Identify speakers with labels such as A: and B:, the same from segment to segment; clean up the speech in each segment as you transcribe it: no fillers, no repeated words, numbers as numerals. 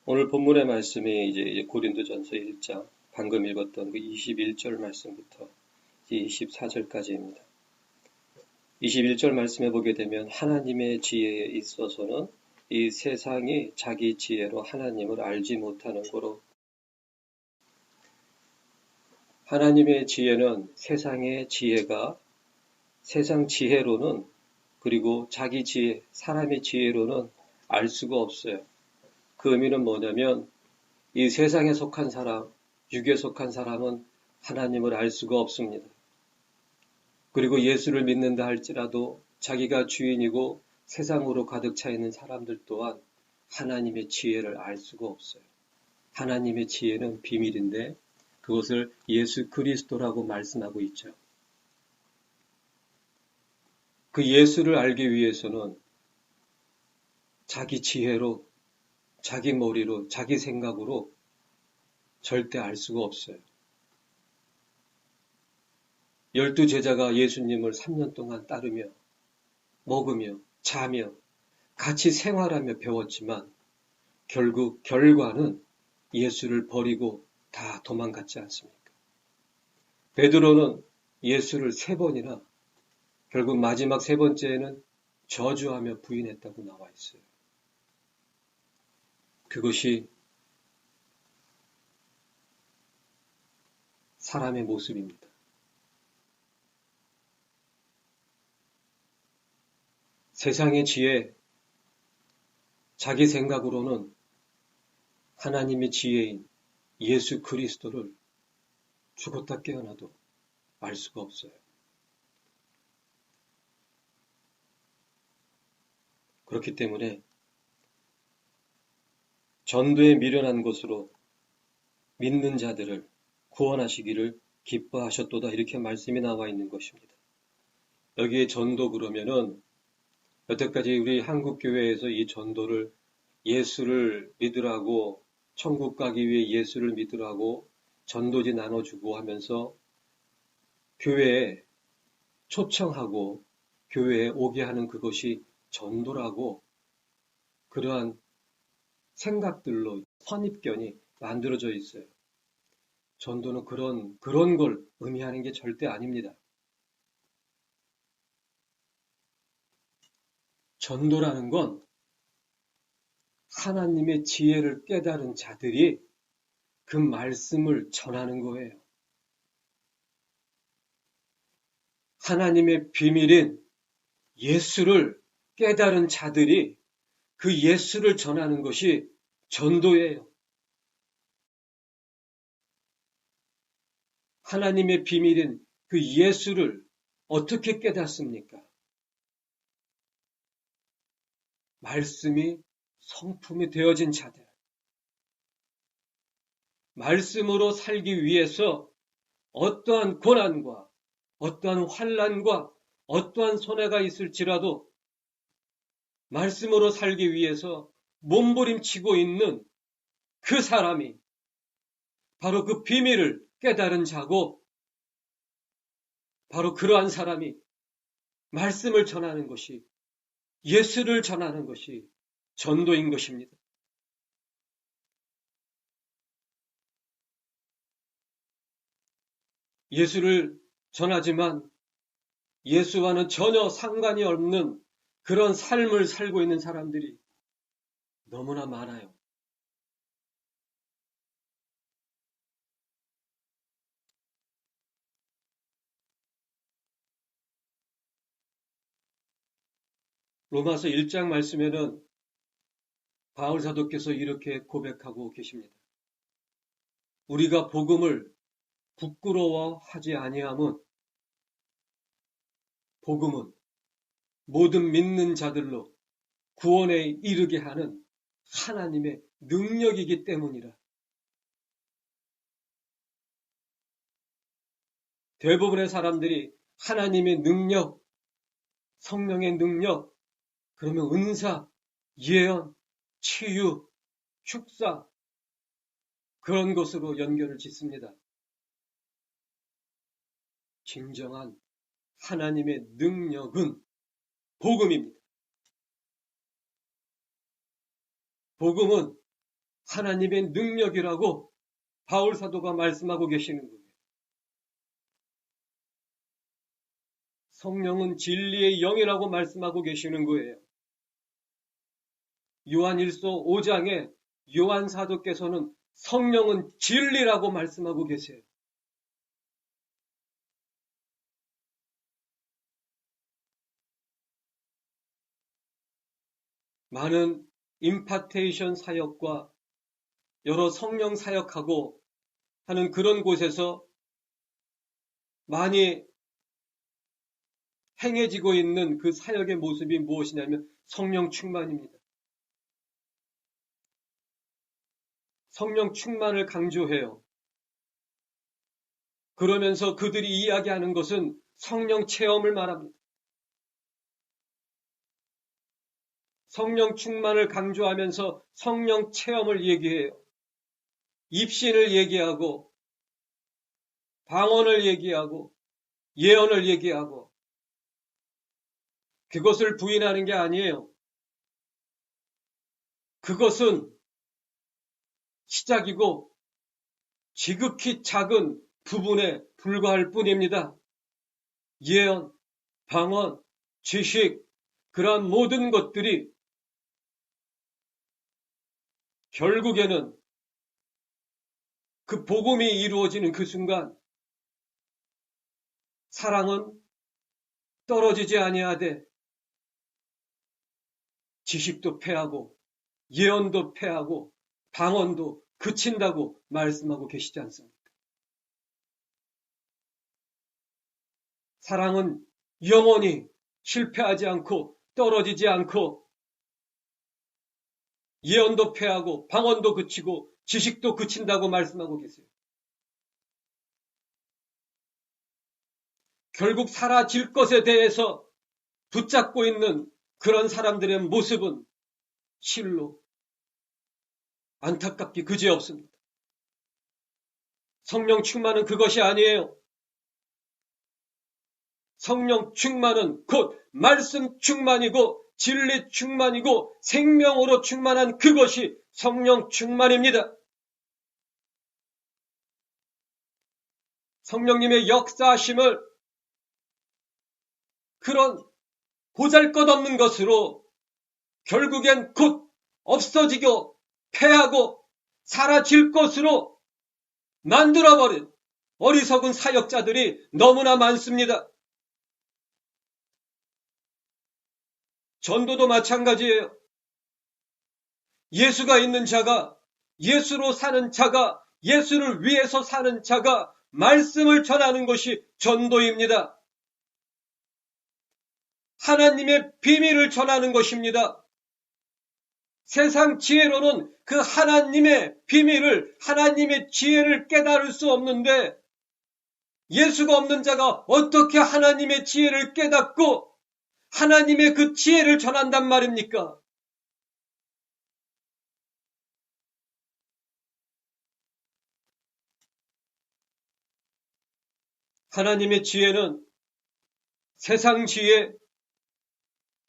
A: 오늘 본문의 말씀이 이제 고린도전서 1장 방금 읽었던 그 21절 말씀부터 24절까지입니다. 21절 말씀에 보게 되면 하나님의 지혜에 있어서는 이 세상이 자기 지혜로 하나님을 알지 못하는 거로, 하나님의 지혜는 세상의 지혜가 세상 지혜로는, 그리고 자기 지혜, 사람의 지혜로는 알 수가 없어요. 그 의미는 뭐냐면 이 세상에 속한 사람, 육에 속한 사람은 하나님을 알 수가 없습니다. 그리고 예수를 믿는다 할지라도 자기가 주인이고 세상으로 가득 차 있는 사람들 또한 하나님의 지혜를 알 수가 없어요. 하나님의 지혜는 비밀인데 그것을 예수 그리스도라고 말씀하고 있죠. 그 예수를 알기 위해서는 자기 지혜로, 자기 머리로, 자기 생각으로 절대 알 수가 없어요. 12제자가 예수님을 3년 동안 따르며 먹으며 자며 같이 생활하며 배웠지만 결국 결과는 예수를 버리고 다 도망갔지 않습니까? 베드로는 예수를 3번이나, 결국 마지막 3번째에는 저주하며 부인했다고 나와 있어요. 그것이 사람의 모습입니다. 세상의 지혜, 자기 생각으로는 하나님의 지혜인 예수 그리스도를 죽었다 깨어나도 알 수가 없어요. 그렇기 때문에 전도에 미련한 것으로 믿는 자들을 구원하시기를 기뻐하셨도다, 이렇게 말씀이 나와 있는 것입니다. 여기에 전도 그러면은 여태까지 우리 한국교회에서 이 전도를 예수를 믿으라고, 천국 가기 위해 예수를 믿으라고 전도지 나눠주고 하면서 교회에 초청하고 교회에 오게 하는 그것이 전도라고, 그러한 생각들로 선입견이 만들어져 있어요. 전도는 그런 걸 의미하는 게 절대 아닙니다. 전도라는 건 하나님의 지혜를 깨달은 자들이 그 말씀을 전하는 거예요. 하나님의 비밀인 예수를 깨달은 자들이 그 예수를 전하는 것이 전도예요. 하나님의 비밀인 그 예수를 어떻게 깨닫습니까? 말씀이 성품이 되어진 자들, 말씀으로 살기 위해서 어떠한 고난과 어떠한 환난과 어떠한 손해가 있을지라도 말씀으로 살기 위해서 몸부림치고 있는 그 사람이 바로 그 비밀을 깨달은 자고, 바로 그러한 사람이 말씀을 전하는 것이, 예수를 전하는 것이 전도인 것입니다. 예수를 전하지만 예수와는 전혀 상관이 없는 그런 삶을 살고 있는 사람들이 너무나 많아요. 로마서 1장 말씀에는 바울 사도께서 이렇게 고백하고 계십니다. 우리가 복음을 부끄러워하지 아니함은 복음은 모든 믿는 자들로 구원에 이르게 하는 하나님의 능력이기 때문이라. 대부분의 사람들이 하나님의 능력, 성령의 능력, 그러면 은사, 예언, 치유, 축사, 그런 것으로 연결을 짓습니다. 진정한 하나님의 능력은 복음입니다. 복음은 하나님의 능력이라고 바울 사도가 말씀하고 계시는 거예요. 성령은 진리의 영이라고 말씀하고 계시는 거예요. 요한일서 5장에 요한 사도께서는 성령은 진리라고 말씀하고 계세요. 많은 임파테이션 사역과 여러 성령 사역하고 하는 그런 곳에서 많이 행해지고 있는 그 사역의 모습이 무엇이냐면 성령 충만입니다. 성령 충만을 강조해요. 그러면서 그들이 이야기하는 것은 성령 체험을 말합니다. 성령 충만을 강조하면서 성령 체험을 얘기해요. 입신을 얘기하고 방언을 얘기하고 예언을 얘기하고 그것을 부인하는 게 아니에요. 그것은 시작이고 지극히 작은 부분에 불과할 뿐입니다. 예언, 방언, 지식, 그러한 모든 것들이 결국에는 그 복음이 이루어지는 그 순간 사랑은 떨어지지 아니하되 지식도 패하고 예언도 패하고 방언도 그친다고 말씀하고 계시지 않습니까? 사랑은 영원히 실패하지 않고 떨어지지 않고 예언도 패하고 방언도 그치고 지식도 그친다고 말씀하고 계세요. 결국 사라질 것에 대해서 붙잡고 있는 그런 사람들의 모습은 실로 안타깝기 그지없습니다. 성령 충만은 그것이 아니에요. 성령 충만은 곧 말씀 충만이고 진리 충만이고 생명으로 충만한 그것이 성령 충만입니다. 성령님의 역사하심을 그런 보잘것없는 것으로 결국엔 곧 없어지고 패하고 사라질 것으로 만들어버린 어리석은 사역자들이 너무나 많습니다. 전도도 마찬가지예요. 예수가 있는 자가, 예수로 사는 자가, 예수를 위해서 사는 자가 말씀을 전하는 것이 전도입니다. 하나님의 비밀을 전하는 것입니다. 세상 지혜로는 그 하나님의 비밀을, 하나님의 지혜를 깨달을 수 없는데 예수가 없는 자가 어떻게 하나님의 지혜를 깨닫고 하나님의 그 지혜를 전한단 말입니까? 하나님의 지혜는 세상 지혜,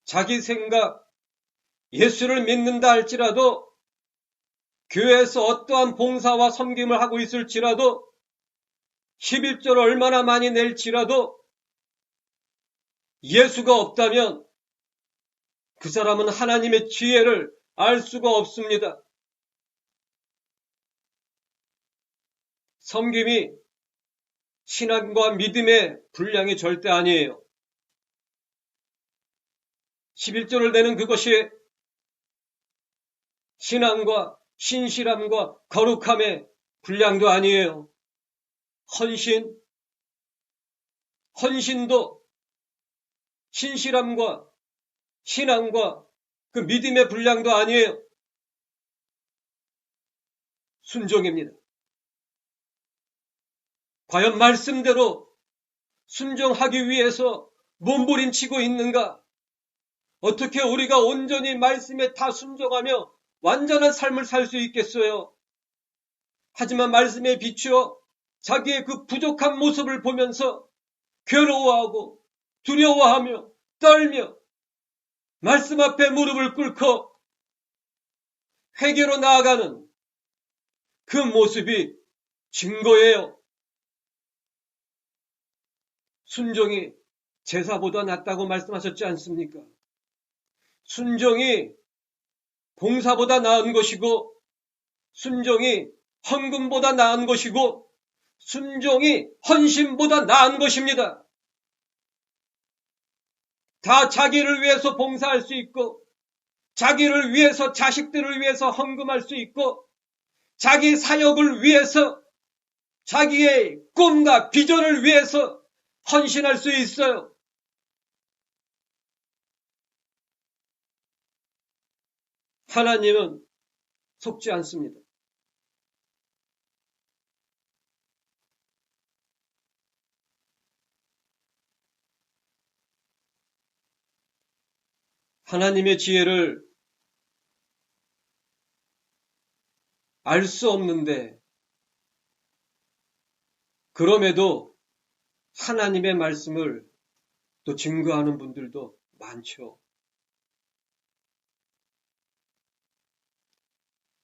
A: 자기 생각, 예수를 믿는다 할지라도 교회에서 어떠한 봉사와 섬김을 하고 있을지라도 11조를 얼마나 많이 낼지라도 예수가 없다면 그 사람은 하나님의 지혜를 알 수가 없습니다. 섬김이 신앙과 믿음의 분량이 절대 아니에요. 11조를 내는 그것이 신앙과 신실함과 거룩함의 분량도 아니에요. 헌신도 신실함과 신앙과 그 믿음의 분량도 아니에요. 순종입니다. 과연 말씀대로 순종하기 위해서 몸부림치고 있는가? 어떻게 우리가 온전히 말씀에 다 순종하며 완전한 삶을 살 수 있겠어요? 하지만 말씀에 비추어 자기의 그 부족한 모습을 보면서 괴로워하고 두려워하며 떨며 말씀 앞에 무릎을 꿇고 회개로 나아가는 그 모습이 증거예요. 순종이 제사보다 낫다고 말씀하셨지 않습니까? 순종이 봉사보다 나은 것이고, 순종이 헌금보다 나은 것이고, 순종이 헌신보다 나은 것입니다. 다 자기를 위해서 봉사할 수 있고, 자기를 위해서, 자식들을 위해서 헌금할 수 있고, 자기 사역을 위해서, 자기의 꿈과 비전을 위해서 헌신할 수 있어요. 하나님은 속지 않습니다. 하나님의 지혜를 알 수 없는데, 그럼에도 하나님의 말씀을 또 증거하는 분들도 많죠.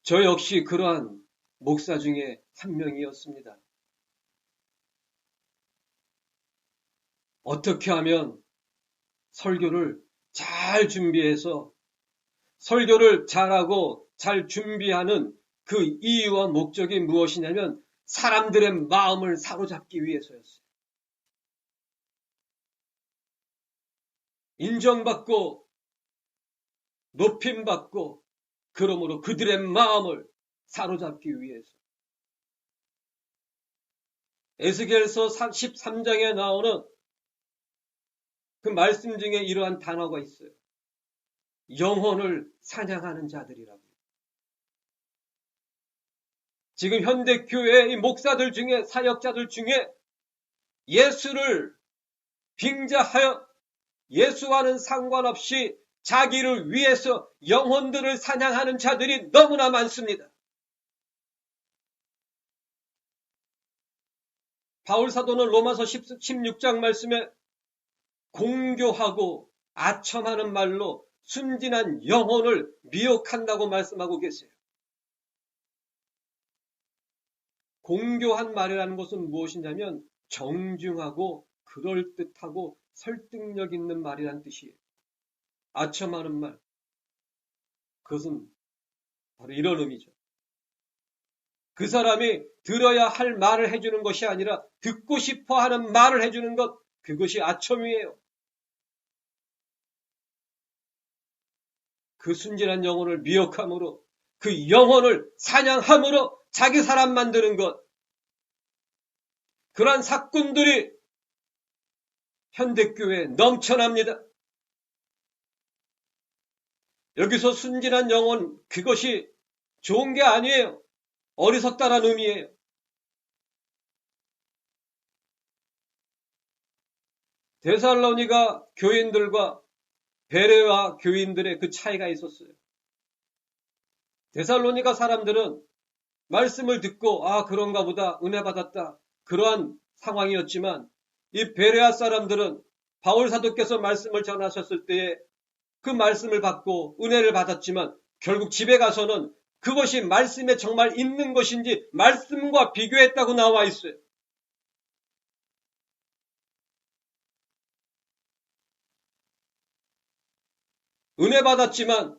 A: 저 역시 그러한 목사 중에 한 명이었습니다. 어떻게 하면 설교를 잘 준비해서 설교를 잘하고 잘 준비하는 그 이유와 목적이 무엇이냐면 사람들의 마음을 사로잡기 위해서였어요. 인정받고 높임받고 그러므로 그들의 마음을 사로잡기 위해서. 에스겔서 13장에 나오는 그 말씀 중에 이러한 단어가 있어요. 영혼을 사냥하는 자들이라고. 지금 현대교회의 목사들 중에, 사역자들 중에 예수를 빙자하여 예수와는 상관없이 자기를 위해서 영혼들을 사냥하는 자들이 너무나 많습니다. 바울 사도는 로마서 16장 말씀에 공교하고 아첨하는 말로 순진한 영혼을 미혹한다고 말씀하고 계세요. 공교한 말이라는 것은 무엇이냐면 정중하고 그럴듯하고 설득력 있는 말이란 뜻이에요. 아첨하는 말. 그것은 바로 이런 의미죠. 그 사람이 들어야 할 말을 해주는 것이 아니라 듣고 싶어 하는 말을 해주는 것, 그것이 아첨이에요. 그 순진한 영혼을 미혹함으로, 그 영혼을 사냥함으로 자기 사람 만드는 것. 그러한 사건들이 현대교회에 넘쳐납니다. 여기서 순진한 영혼, 그것이 좋은 게 아니에요. 어리석다는 의미예요. 데살로니가 교인들과 베레아 교인들의 그 차이가 있었어요. 데살로니가 사람들은 말씀을 듣고 그런가 보다 은혜 받았다 그러한 상황이었지만 이 베레아 사람들은 바울 사도께서 말씀을 전하셨을 때에 그 말씀을 받고 은혜를 받았지만 결국 집에 가서는 그것이 말씀에 정말 있는 것인지 말씀과 비교했다고 나와 있어요. 은혜 받았지만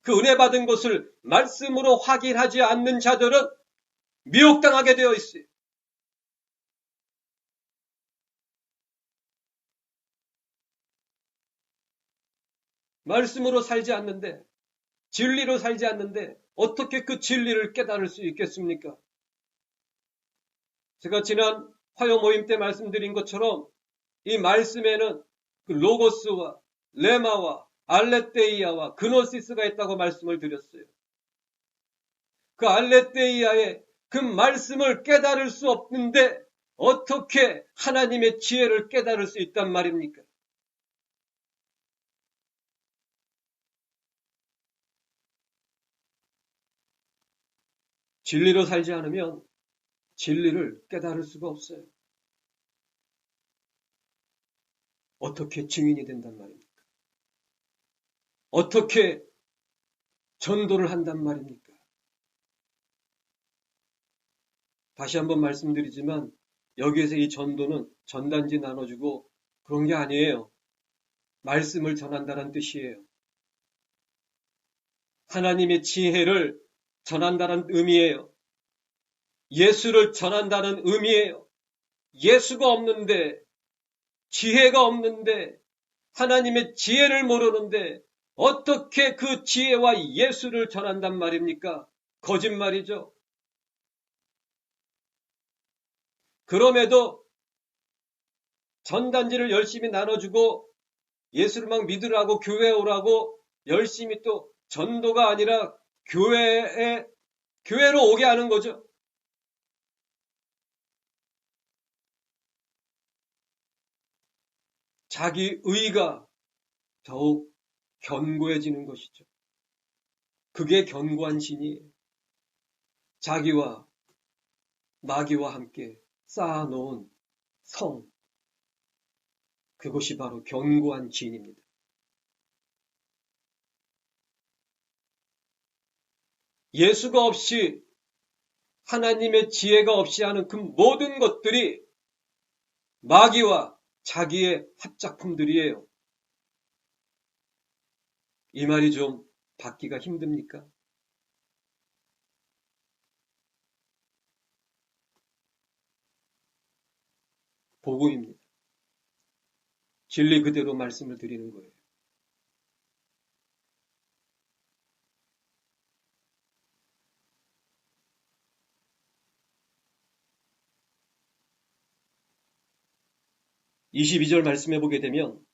A: 그 은혜 받은 것을 말씀으로 확인하지 않는 자들은 미혹당하게 되어 있어요. 말씀으로 살지 않는데, 진리로 살지 않는데 어떻게 그 진리를 깨달을 수 있겠습니까? 제가 지난 화요 모임 때 말씀드린 것처럼 이 말씀에는 그 로고스와 레마와 알레테이아와 그노시스가 있다고 말씀을 드렸어요. 그 알레테이아의 그 말씀을 깨달을 수 없는데 어떻게 하나님의 지혜를 깨달을 수 있단 말입니까? 진리로 살지 않으면 진리를 깨달을 수가 없어요. 어떻게 증인이 된단 말입니까? 어떻게 전도를 한단 말입니까? 다시 한번 말씀드리지만 여기에서 이 전도는 전단지 나눠주고 그런 게 아니에요. 말씀을 전한다는 뜻이에요. 하나님의 지혜를 전한다는 의미예요. 예수를 전한다는 의미예요. 예수가 없는데, 지혜가 없는데, 하나님의 지혜를 모르는데 어떻게 그 지혜와 예수를 전한단 말입니까? 거짓말이죠. 그럼에도 전단지를 열심히 나눠주고 예수를 막 믿으라고 교회에 오라고 열심히 또 전도가 아니라 교회로 오게 하는 거죠. 자기 의가 더욱 견고해지는 것이죠. 그게 견고한 신이에요. 자기와 마귀와 함께 쌓아놓은 성, 그것이 바로 견고한 진입니다. 예수가 없이 하나님의 지혜가 없이 하는 그 모든 것들이 마귀와 자기의 합작품들이에요. 이 말이 좀 받기가 힘듭니까? 복음입니다. 진리 그대로 말씀을 드리는 거예요. (22절) 말씀해 보게 되면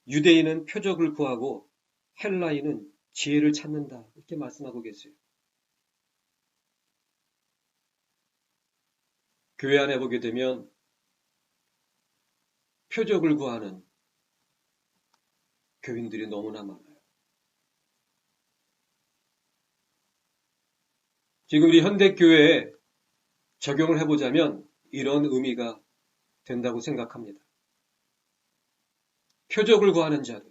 A: 유대인은 표적을 구하고 헬라인은 지혜를 찾는다 이렇게 말씀하고 계세요. 교회 안에 보게 되면 표적을 구하는 교인들이 너무나 많아요. 지금 우리 현대교회에 적용을 해보자면 이런 의미가 된다고 생각합니다. 표적을 구하는 자들,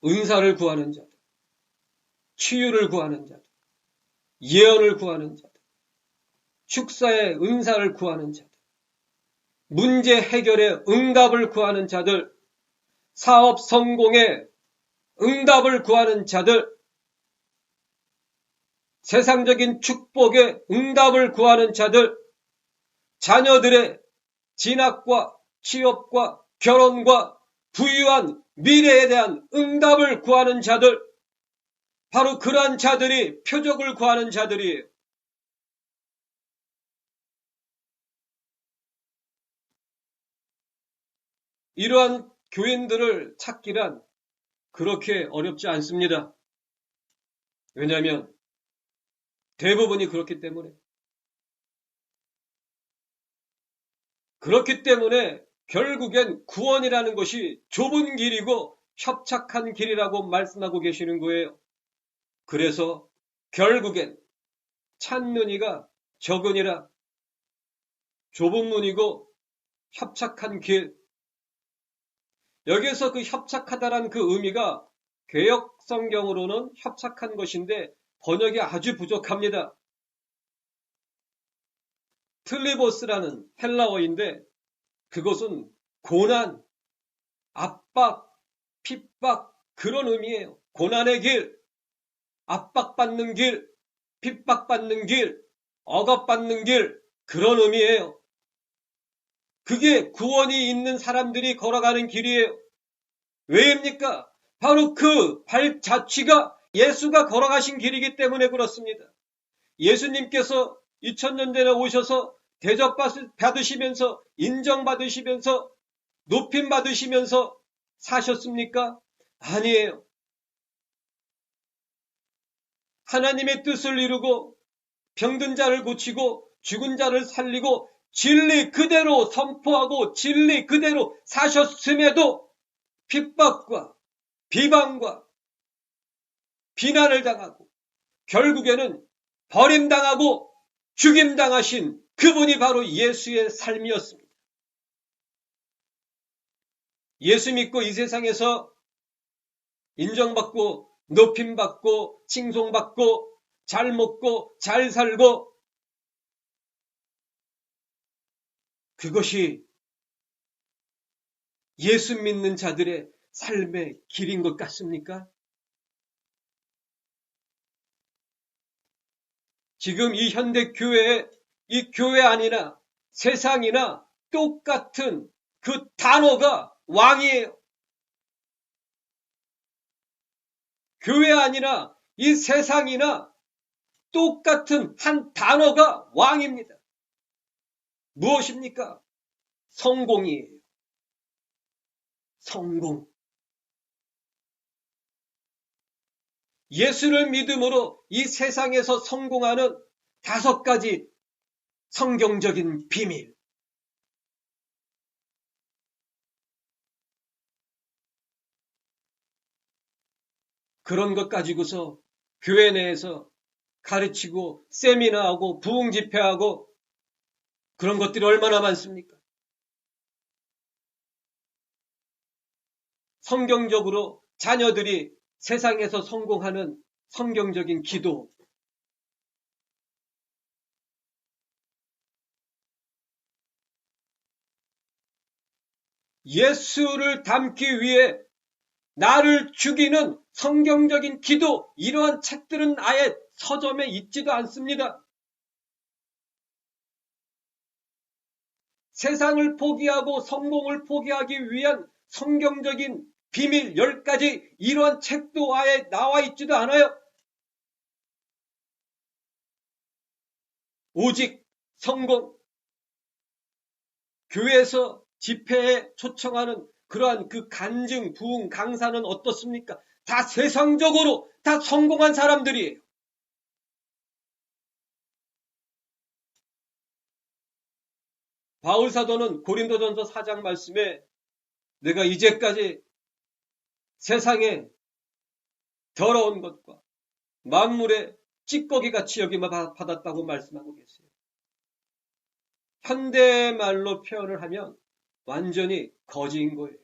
A: 은사를 구하는 자들, 치유를 구하는 자들, 예언을 구하는 자들, 축사의 은사를 구하는 자들, 문제 해결의 응답을 구하는 자들, 사업 성공의 응답을 구하는 자들, 세상적인 축복의 응답을 구하는 자들, 자녀들의 진학과 취업과 결혼과 부유한 미래에 대한 응답을 구하는 자들, 바로 그러한 자들이 표적을 구하는 자들이에요. 이러한 교인들을 찾기란 그렇게 어렵지 않습니다. 왜냐하면 대부분이 그렇기 때문에. 그렇기 때문에 결국엔 구원이라는 것이 좁은 길이고 협착한 길이라고 말씀하고 계시는 거예요. 그래서 결국엔 찾는 이가 적으니라. 좁은 문이고 협착한 길. 여기에서 그 협착하다라는 그 의미가 개역 성경으로는 협착한 것인데 번역이 아주 부족합니다. 틀리보스라는 헬라어인데 그것은 고난, 압박, 핍박 그런 의미예요. 고난의 길, 압박받는 길, 핍박받는 길, 억압받는 길 그런 의미예요. 그게 구원이 있는 사람들이 걸어가는 길이에요. 왜입니까? 바로 그 발자취가 예수가 걸어가신 길이기 때문에 그렇습니다. 예수님께서 2000년 전에 오셔서 대접받으시면서 인정받으시면서 높임받으시면서 사셨습니까? 아니에요. 하나님의 뜻을 이루고 병든 자를 고치고 죽은 자를 살리고 진리 그대로 선포하고 진리 그대로 사셨음에도 핍박과 비방과 비난을 당하고 결국에는 버림당하고 죽임당하신 그분이 바로 예수의 삶이었습니다. 예수 믿고 이 세상에서 인정받고 높임받고 칭송받고 잘 먹고 잘 살고 그것이 예수 믿는 자들의 삶의 길인 것 같습니까? 지금 이 현대교회에 이 교회 아니나 세상이나 똑같은 그 단어가 왕이에요. 교회 아니라 이 세상이나 똑같은 한 단어가 왕입니다. 무엇입니까? 성공이에요. 성공. 예수를 믿음으로 이 세상에서 성공하는 5가지 성경적인 비밀. 그런 것 가지고서 교회 내에서 가르치고 세미나하고 부흥 집회하고 그런 것들이 얼마나 많습니까? 성경적으로 자녀들이 세상에서 성공하는 성경적인 기도. 예수를 닮기 위해 나를 죽이는 성경적인 기도, 이러한 책들은 아예 서점에 있지도 않습니다. 세상을 포기하고 성공을 포기하기 위한 성경적인 비밀 10가지 이러한 책도 아예 나와 있지도 않아요. 오직 성공, 교회에서 집회에 초청하는 그러한 그 간증, 부흥, 강사는 어떻습니까? 다 세상적으로 다 성공한 사람들이에요. 바울 사도는 고린도전서 4장 말씀에 내가 이제까지 세상에 더러운 것과 만물의 찌꺼기같이 여김을 받았다고 말씀하고 계세요. 현대말로 표현을 하면 완전히 거지인 거예요.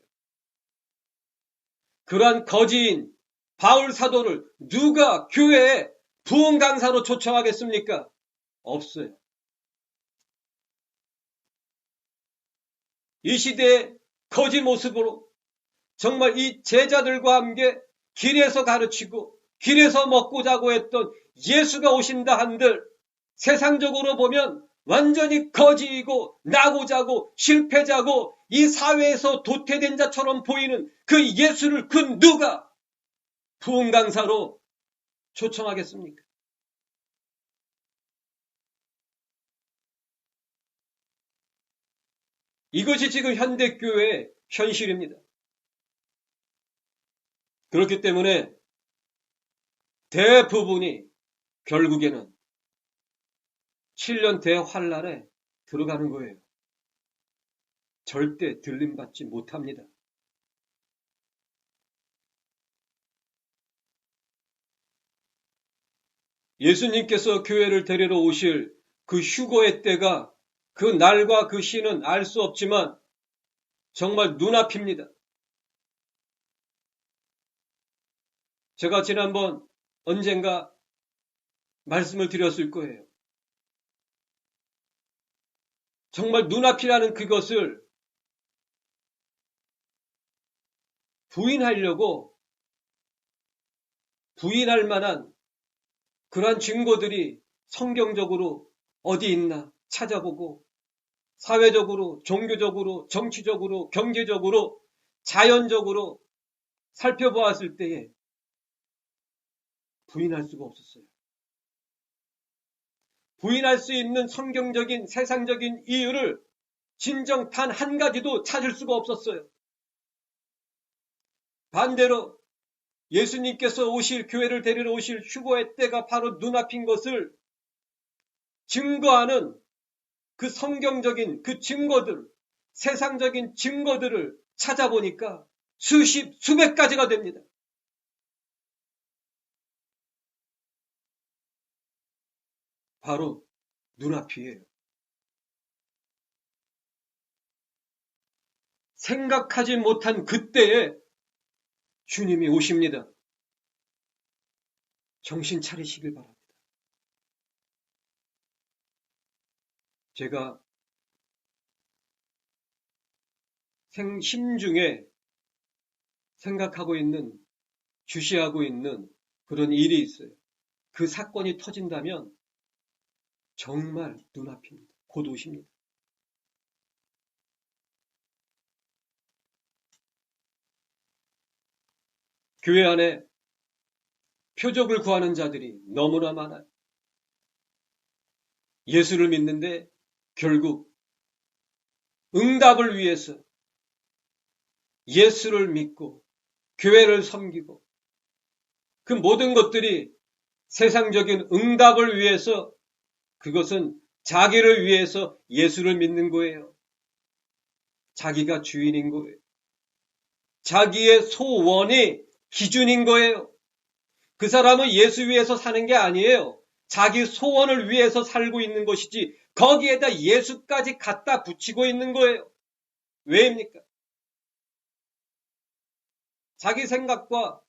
A: 그러한 거지인 바울 사도를 누가 교회에 부흥 강사로 초청하겠습니까? 없어요. 이 시대의 거지 모습으로 정말 이 제자들과 함께 길에서 가르치고 길에서 먹고 자고 했던 예수가 오신다 한들 세상적으로 보면 완전히 거지이고 나고 자고 실패자고 이 사회에서 도태된 자처럼 보이는 그 예수를 그 누가 부흥 강사로 초청하겠습니까? 이것이 지금 현대교회의 현실입니다. 그렇기 때문에 대부분이 결국에는 7년 대환란에 들어가는 거예요. 절대 들림받지 못합니다. 예수님께서 교회를 데리러 오실 그 휴거의 때가 그 날과 그 시는 알 수 없지만 정말 눈앞입니다. 제가 지난번 언젠가 말씀을 드렸을 거예요. 정말 눈앞이라는 그것을 부인하려고 부인할 만한 그러한 증거들이 성경적으로 어디 있나 찾아보고 사회적으로, 종교적으로, 정치적으로, 경제적으로, 자연적으로 살펴보았을 때에 부인할 수가 없었어요. 부인할 수 있는 성경적인 세상적인 이유를 진정 단 한 가지도 찾을 수가 없었어요. 반대로 예수님께서 오실 교회를 데리러 오실 휴거의 때가 바로 눈앞인 것을 증거하는 그 성경적인 그 증거들, 세상적인 증거들을 찾아보니까 수백 가지가 됩니다. 바로 눈앞이에요. 생각하지 못한 그때에 주님이 오십니다. 정신 차리시길 바랍니다. 제가 심중에 생각하고 있는, 주시하고 있는 그런 일이 있어요. 그 사건이 터진다면 정말 눈앞입니다. 곧 오십니다. 교회 안에 표적을 구하는 자들이 너무나 많아요. 예수를 믿는데 결국 응답을 위해서 예수를 믿고 교회를 섬기고 그 모든 것들이 세상적인 응답을 위해서, 그것은 자기를 위해서 예수를 믿는 거예요. 자기가 주인인 거예요. 자기의 소원이 기준인 거예요. 그 사람은 예수 위해서 사는 게 아니에요. 자기 소원을 위해서 살고 있는 것이지 거기에다 예수까지 갖다 붙이고 있는 거예요. 왜입니까? 자기 생각과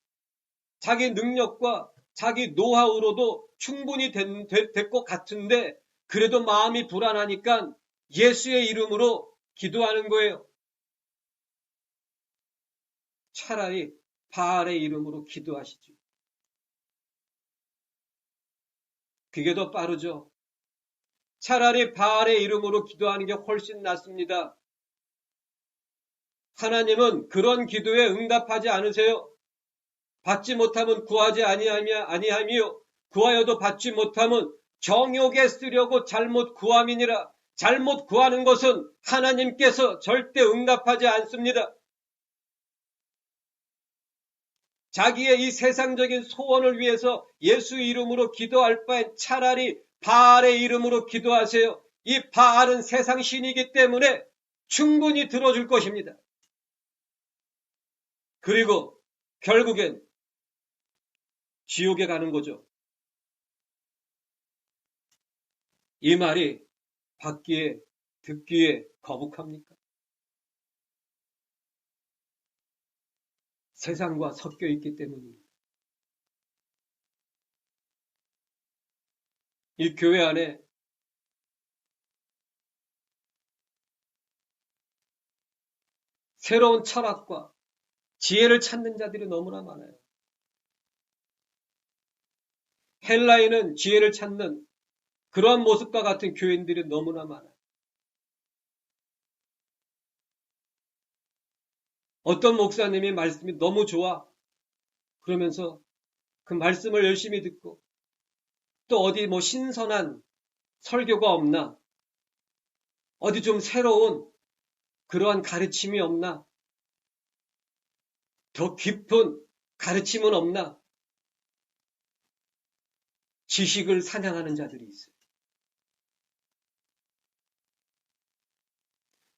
A: 자기 능력과 자기 노하우로도 충분히 될 것 같은데 그래도 마음이 불안하니까 예수의 이름으로 기도하는 거예요. 차라리 바알의 이름으로 기도하시죠. 그게 더 빠르죠. 차라리 바알의 이름으로 기도하는 게 훨씬 낫습니다. 하나님은 그런 기도에 응답하지 않으세요. 받지 못하면 구하지 아니하며 구하여도 받지 못하면 정욕에 쓰려고 잘못 구함이니라. 잘못 구하는 것은 하나님께서 절대 응답하지 않습니다. 자기의 이 세상적인 소원을 위해서 예수 이름으로 기도할 바엔 차라리 바알의 이름으로 기도하세요. 이 바알은 세상 신이기 때문에 충분히 들어줄 것입니다. 그리고 결국엔 지옥에 가는 거죠. 이 말이 받기에, 듣기에 거북합니까? 세상과 섞여 있기 때문입니다. 이 교회 안에 새로운 철학과 지혜를 찾는 자들이 너무나 많아요. 헬라인은 지혜를 찾는 그러한 모습과 같은 교인들이 너무나 많아요. 어떤 목사님이 말씀이 너무 좋아. 그러면서 그 말씀을 열심히 듣고 또 어디 뭐 신선한 설교가 없나? 어디 좀 새로운 그러한 가르침이 없나? 더 깊은 가르침은 없나? 지식을 사냥하는 자들이 있어요.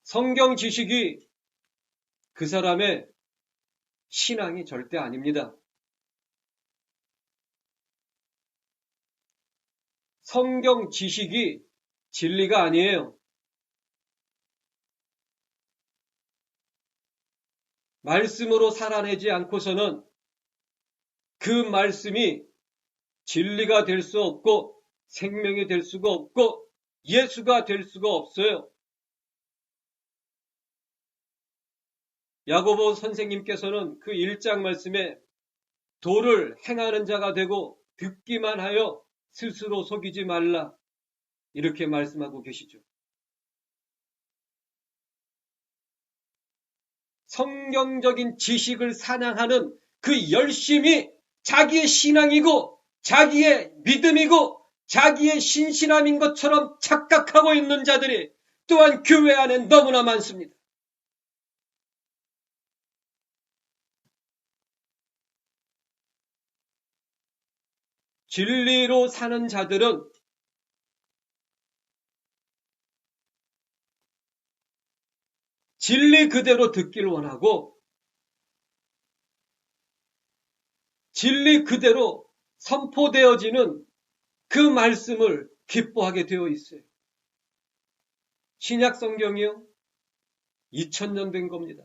A: 성경 지식이 그 사람의 신앙이 절대 아닙니다. 성경 지식이 진리가 아니에요. 말씀으로 살아내지 않고서는 그 말씀이 진리가 될 수 없고 생명이 될 수가 없고 예수가 될 수가 없어요. 야고보 선생님께서는 그 1장 말씀에 도를 행하는 자가 되고 듣기만 하여 스스로 속이지 말라 이렇게 말씀하고 계시죠. 성경적인 지식을 사냥하는 그 열심이 자기의 신앙이고 자기의 믿음이고 자기의 신실함인 것처럼 착각하고 있는 자들이 또한 교회 안에 너무나 많습니다. 진리로 사는 자들은 진리 그대로 듣기를 원하고 진리 그대로 선포되어지는 그 말씀을 기뻐하게 되어 있어요. 신약 성경이요? 2000년 된 겁니다.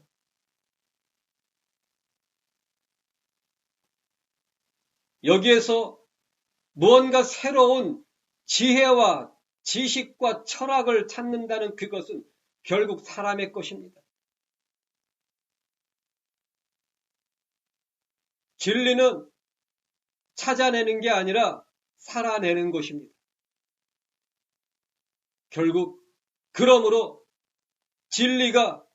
A: 여기에서 무언가 새로운 지혜와 지식과 철학을 찾는다는 그것은 결국 사람의 것입니다. 진리는 찾아내는 게 아니라 살아내는 것입니다. 결국 그러므로 진리로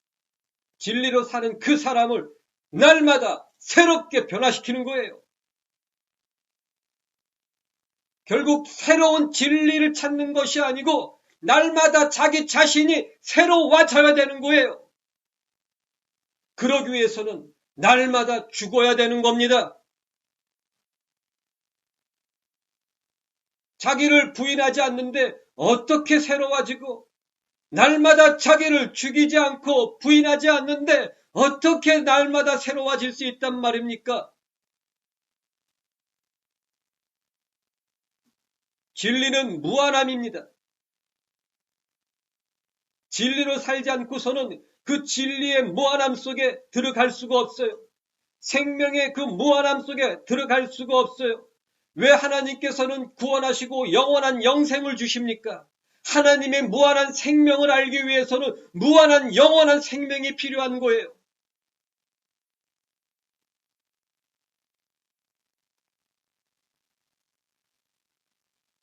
A: 사는 그 사람을 날마다 새롭게 변화시키는 거예요. 결국 새로운 진리를 찾는 것이 아니고 날마다 자기 자신이 새로워져야 되는 거예요. 그러기 위해서는 날마다 죽어야 되는 겁니다. 자기를 부인하지 않는데 어떻게 새로워지고, 날마다 자기를 죽이지 않고 부인하지 않는데 어떻게 날마다 새로워질 수 있단 말입니까? 진리는 무한함입니다. 진리로 살지 않고서는 그 진리의 무한함 속에 들어갈 수가 없어요. 생명의 그 무한함 속에 들어갈 수가 없어요. 왜 하나님께서는 구원하시고 영원한 영생을 주십니까? 하나님의 무한한 생명을 알기 위해서는 무한한 영원한 생명이 필요한 거예요.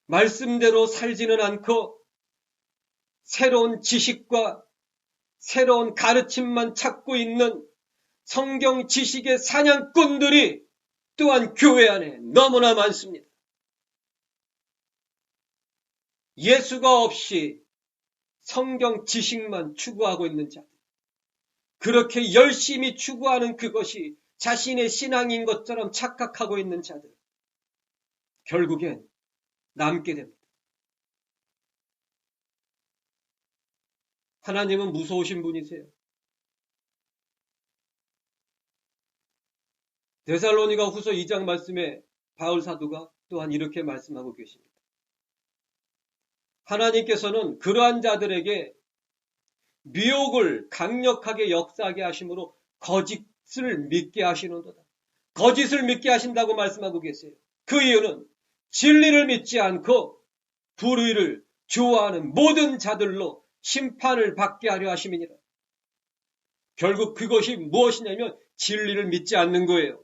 A: 말씀대로 살지는 않고 새로운 지식과 새로운 가르침만 찾고 있는 성경 지식의 사냥꾼들이 또한 교회 안에 너무나 많습니다. 예수가 없이 성경 지식만 추구하고 있는 자들, 그렇게 열심히 추구하는 그것이 자신의 신앙인 것처럼 착각하고 있는 자들, 결국엔 남게 됩니다. 하나님은 무서우신 분이세요. 데살로니가 후서 2장 말씀에 바울 사도가 또한 이렇게 말씀하고 계십니다. 하나님께서는 그러한 자들에게 미혹을 강력하게 역사하게 하심으로 거짓을 믿게 하시는도다. 거짓을 믿게 하신다고 말씀하고 계세요. 그 이유는 진리를 믿지 않고 불의를 좋아하는 모든 자들로 심판을 받게 하려 하심이니라. 결국 그것이 무엇이냐면 진리를 믿지 않는 거예요.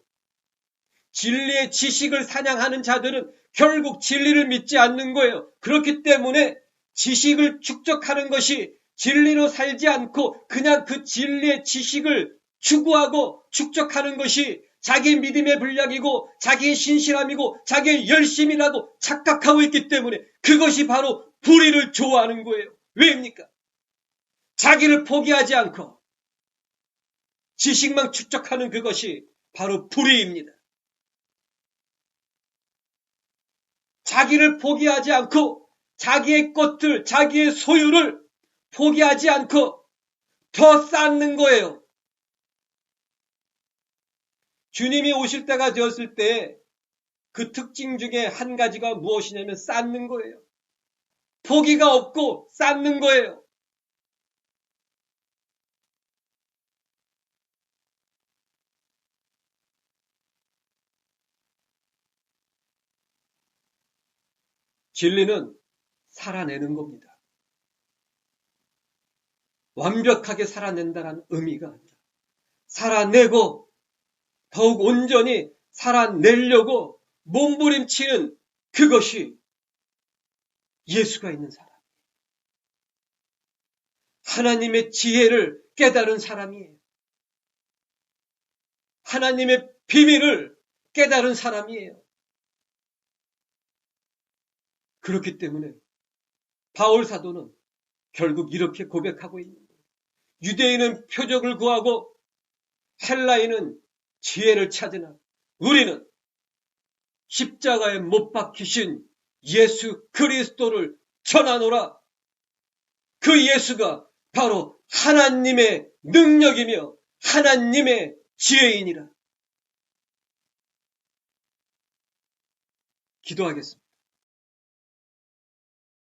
A: 진리의 지식을 사냥하는 자들은 결국 진리를 믿지 않는 거예요. 그렇기 때문에 지식을 축적하는 것이 진리로 살지 않고 그냥 그 진리의 지식을 추구하고 축적하는 것이 자기 믿음의 분량이고 자기의 신실함이고 자기의 열심이라고 착각하고 있기 때문에 그것이 바로 불의를 좋아하는 거예요. 왜입니까? 자기를 포기하지 않고 지식만 축적하는 그것이 바로 불의입니다. 자기를 포기하지 않고 자기의 것들, 자기의 소유를 포기하지 않고 더 쌓는 거예요. 주님이 오실 때가 되었을 때 그 특징 중에 한 가지가 무엇이냐면 쌓는 거예요. 포기가 없고 쌓는 거예요. 진리는 살아내는 겁니다. 완벽하게 살아낸다는 의미가 아니라 살아내고 더욱 온전히 살아내려고 몸부림치는 그것이 예수가 있는 사람. 하나님의 지혜를 깨달은 사람이에요. 하나님의 비밀을 깨달은 사람이에요. 그렇기 때문에 바울 사도는 결국 이렇게 고백하고 있는 거예요. 유대인은 표적을 구하고 헬라인은 지혜를 찾으나 우리는 십자가에 못 박히신 예수 그리스도를 전하노라. 그 예수가 바로 하나님의 능력이며 하나님의 지혜이니라. 기도하겠습니다.